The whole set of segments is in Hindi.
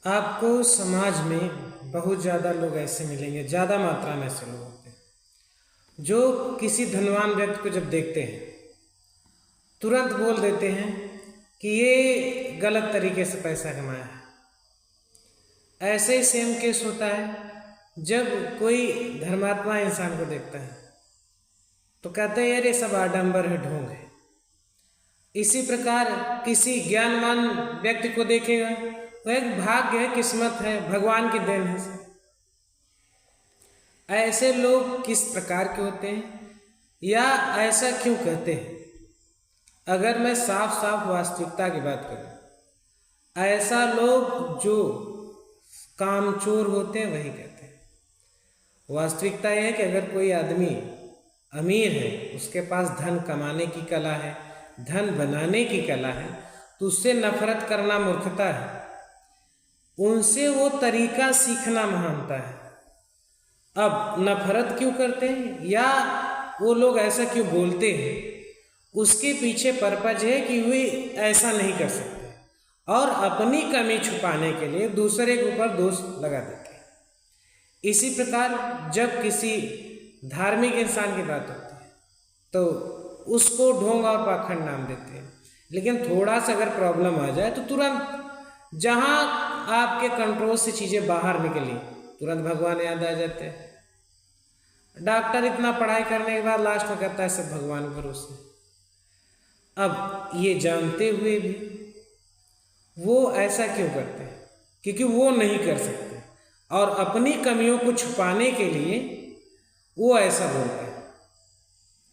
आपको समाज में बहुत ज़्यादा लोग ऐसे मिलेंगे, ज़्यादा मात्रा में ऐसे लोग होते हैं जो किसी धनवान व्यक्ति को जब देखते हैं तुरंत बोल देते हैं कि ये गलत तरीके से पैसा कमाया है। ऐसे ही सेम केस होता है जब कोई धर्मात्मा इंसान को देखता है तो कहते हैं यार ये सब आडंबर है, ढोंग है। इसी प्रकार किसी ज्ञानवान व्यक्ति को देखेगा, वह एक भाग्य है, किस्मत है, भगवान की देन है। ऐसे लोग किस प्रकार के होते हैं या ऐसा क्यों कहते हैं? अगर मैं साफ साफ वास्तविकता की बात करूं, ऐसा लोग जो कामचोर होते हैं वही कहते हैं। वास्तविकता यह है कि अगर कोई आदमी अमीर है, उसके पास धन कमाने की कला है, धन बनाने की कला है, तो उससे नफरत करना मूर्खता है। उनसे वो तरीका सीखना महानता है। अब नफरत क्यों करते हैं या वो लोग ऐसा क्यों बोलते हैं, उसके पीछे पर्पज है कि वे ऐसा नहीं कर सकते और अपनी कमी छुपाने के लिए दूसरे के ऊपर दोष लगा देते हैं। इसी प्रकार जब किसी धार्मिक इंसान की बात होती है तो उसको ढोंग और पाखंड नाम देते हैं। लेकिन थोड़ा सा अगर प्रॉब्लम आ जाए तो तुरंत जहाँ आपके कंट्रोल से चीज़ें बाहर निकली तुरंत भगवान याद आ जाते हैं। डॉक्टर इतना पढ़ाई करने के बाद लास्ट में कहता है सब भगवान भरोसे। अब ये जानते हुए भी वो ऐसा क्यों करते हैं? क्योंकि वो नहीं कर सकते और अपनी कमियों को छुपाने के लिए वो ऐसा बोलते हैं।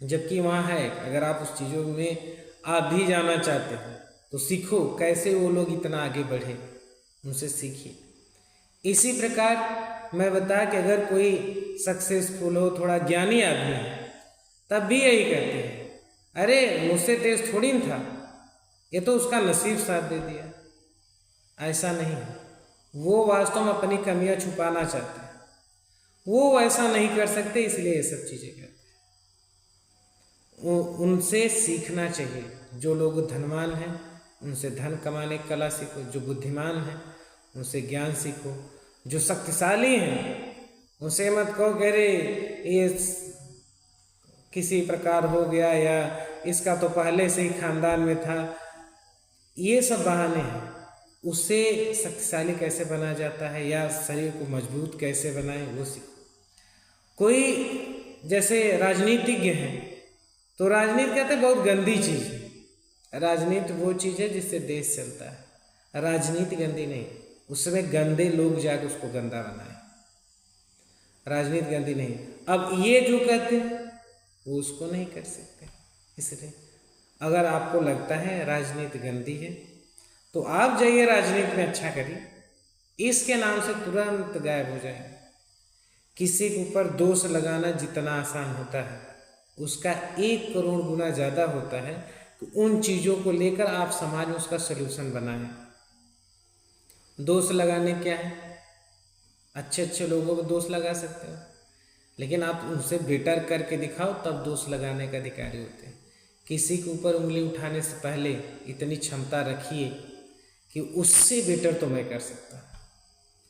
जबकि वहाँ है, अगर आप उस चीज़ों में आप भी जाना चाहते हो तो सीखो कैसे वो लोग इतना आगे बढ़े, उनसे सीखिए। इसी प्रकार मैं बता कि अगर कोई सक्सेसफुल हो, थोड़ा ज्ञानी आदमी है, तब भी यही कहते हैं अरे मुझसे तेज थोड़ी न था, ये तो उसका नसीब साथ दे दिया। ऐसा नहीं है, वो वास्तव में अपनी कमियां छुपाना चाहते हैं, वो ऐसा नहीं कर सकते, इसलिए ये सब चीज़ें कहते हैं। उनसे सीखना चाहिए। जो लोग धनवान हैं उनसे धन कमाने की कला सीखो, जो बुद्धिमान हैं उनसे ज्ञान सीखो, जो शक्तिशाली हैं उनसे मत कहो कि अरे ये किसी प्रकार हो गया या इसका तो पहले से ही खानदान में था। ये सब बहाने हैं। उससे शक्तिशाली कैसे बना जाता है या शरीर को मजबूत कैसे बनाए वो सीखो। कोई जैसे राजनीतिज्ञ हैं तो राजनीति कहते हैं बहुत गंदी चीज़ है। राजनीति वो चीज़ है जिससे देश चलता है, राजनीति गंदी नहीं, उसमें गंदे लोग जाकर उसको गंदा बनाए। राजनीति गंदी नहीं। अब ये जो कहते हैं वो उसको नहीं कर सकते। इसलिए अगर आपको लगता है राजनीति गंदी है तो आप जाइए राजनीति में अच्छा करिए, इसके नाम से तुरंत गायब हो जाएंगे। किसी के ऊपर दोष लगाना जितना आसान होता है उसका 1 करोड़ गुना ज़्यादा होता है कि उन चीज़ों को लेकर आप समाज में उसका सलूशन बनाएं। दोष लगाने क्या है? अच्छे अच्छे लोगों को दोष लगा सकते हो, लेकिन आप उनसे बेटर करके दिखाओ तब दोष लगाने का अधिकारी होते हैं। किसी के ऊपर उंगली उठाने से पहले इतनी क्षमता रखिए कि उससे बेटर तो मैं कर सकता,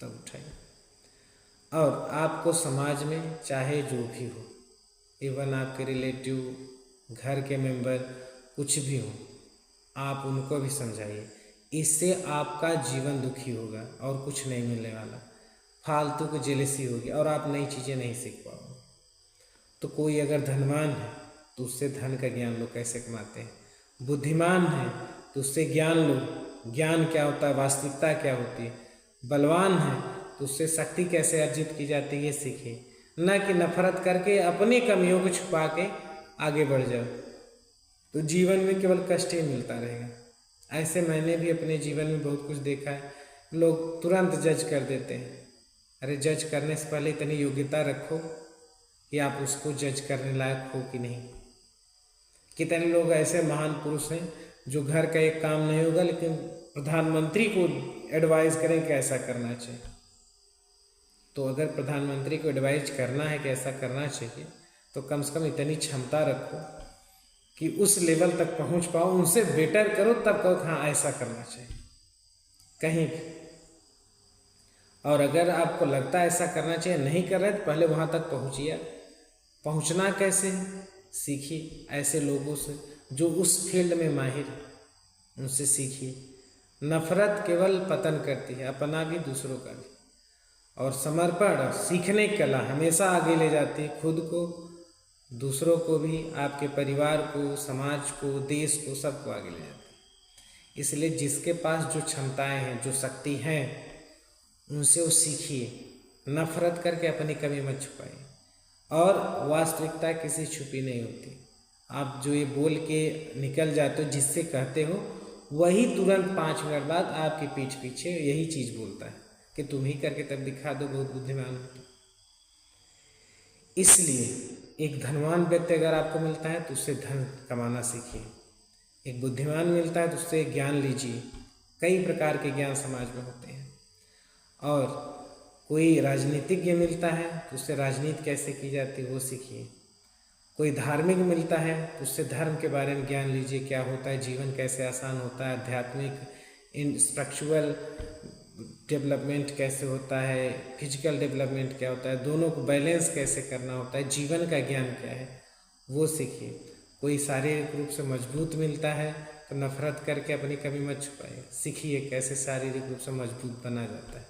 तब उठाइए। और आपको समाज में चाहे जो भी हो, इवन आपके रिलेटिव, घर के मेंबर, कुछ भी हो, आप उनको भी समझाइए। इससे आपका जीवन दुखी होगा और कुछ नहीं मिलने वाला, फालतू की जेलसी होगी और आप नई चीज़ें नहीं सीख पाओगे। तो कोई अगर धनवान है तो उससे धन का ज्ञान लो कैसे कमाते हैं, बुद्धिमान है तो उससे ज्ञान लो, ज्ञान क्या होता है, वास्तविकता क्या होती है, बलवान है तो उससे शक्ति कैसे अर्जित की जाती है ये सीखिए, न कि नफरत करके अपनी कमियों को छुपा के आगे बढ़ जाओ तो जीवन में केवल कष्ट ही मिलता रहेगा। ऐसे मैंने भी अपने जीवन में बहुत कुछ देखा है। लोग तुरंत जज कर देते हैं। अरे जज करने से पहले इतनी योग्यता रखो कि आप उसको जज करने लायक हो कि नहीं। कितने लोग ऐसे महान पुरुष हैं जो घर का एक काम नहीं होगा लेकिन प्रधानमंत्री को एडवाइस करें कि ऐसा करना चाहिए। तो अगर प्रधानमंत्री को एडवाइस करना है कि ऐसा करना चाहिए तो कम से कम इतनी क्षमता रखो कि उस लेवल तक पहुंच पाओ, उनसे बेटर करो, तब कहो हाँ ऐसा करना चाहिए। कहीं भी और अगर आपको लगता है ऐसा करना चाहिए, नहीं कर रहे तो पहले वहाँ तक पहुँचिए। पहुँचना कैसे है, सीखिए ऐसे लोगों से जो उस फील्ड में माहिर है, उनसे सीखिए। नफरत केवल पतन करती है, अपना भी दूसरों का भी। और समर्पण सीखने की कला हमेशा आगे ले जाती है, खुद को, दूसरों को भी, आपके परिवार को, समाज को, देश को, सबको आगे ले जाती है। इसलिए जिसके पास जो क्षमताएं हैं, जो शक्ति हैं, उनसे वो सीखिए। नफरत करके अपनी कमी मत छुपाइए। और वास्तविकता किसी छुपी नहीं होती। आप जो ये बोल के निकल जाते हो, जिससे कहते हो, वही तुरंत 5 मिनट बाद आपकी पीठ पीछे यही चीज़ बोलता है कि तुम ही करके तब दिखा दो, बहुत बुद्धिमान हो तुम। इसलिए एक धनवान व्यक्ति अगर आपको मिलता है तो उससे धन कमाना सीखिए। एक बुद्धिमान मिलता है तो उससे ज्ञान लीजिए। कई प्रकार के ज्ञान समाज में होते हैं। और कोई राजनीतिज्ञ मिलता है तो उससे राजनीति कैसे की जाती है वो सीखिए। कोई धार्मिक मिलता है तो उससे धर्म के बारे में ज्ञान लीजिए, क्या होता है, जीवन कैसे आसान होता है, आध्यात्मिक स्पिरिचुअल डेवलपमेंट कैसे होता है, फिजिकल डेवलपमेंट क्या होता है, दोनों को बैलेंस कैसे करना होता है, जीवन का ज्ञान क्या है, वो सीखिए। कोई शारीरिक रूप से मजबूत मिलता है तो नफरत करके अपनी कमी मत छुपाइए, सीखिए कैसे शारीरिक रूप से मजबूत बना जाता है।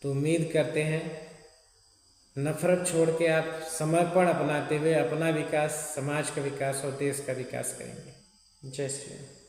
तो उम्मीद करते हैं नफरत छोड़ के आप समर्पण अपनाते हुए अपना विकास, समाज का विकास और देश का विकास करेंगे। जय श्री राम।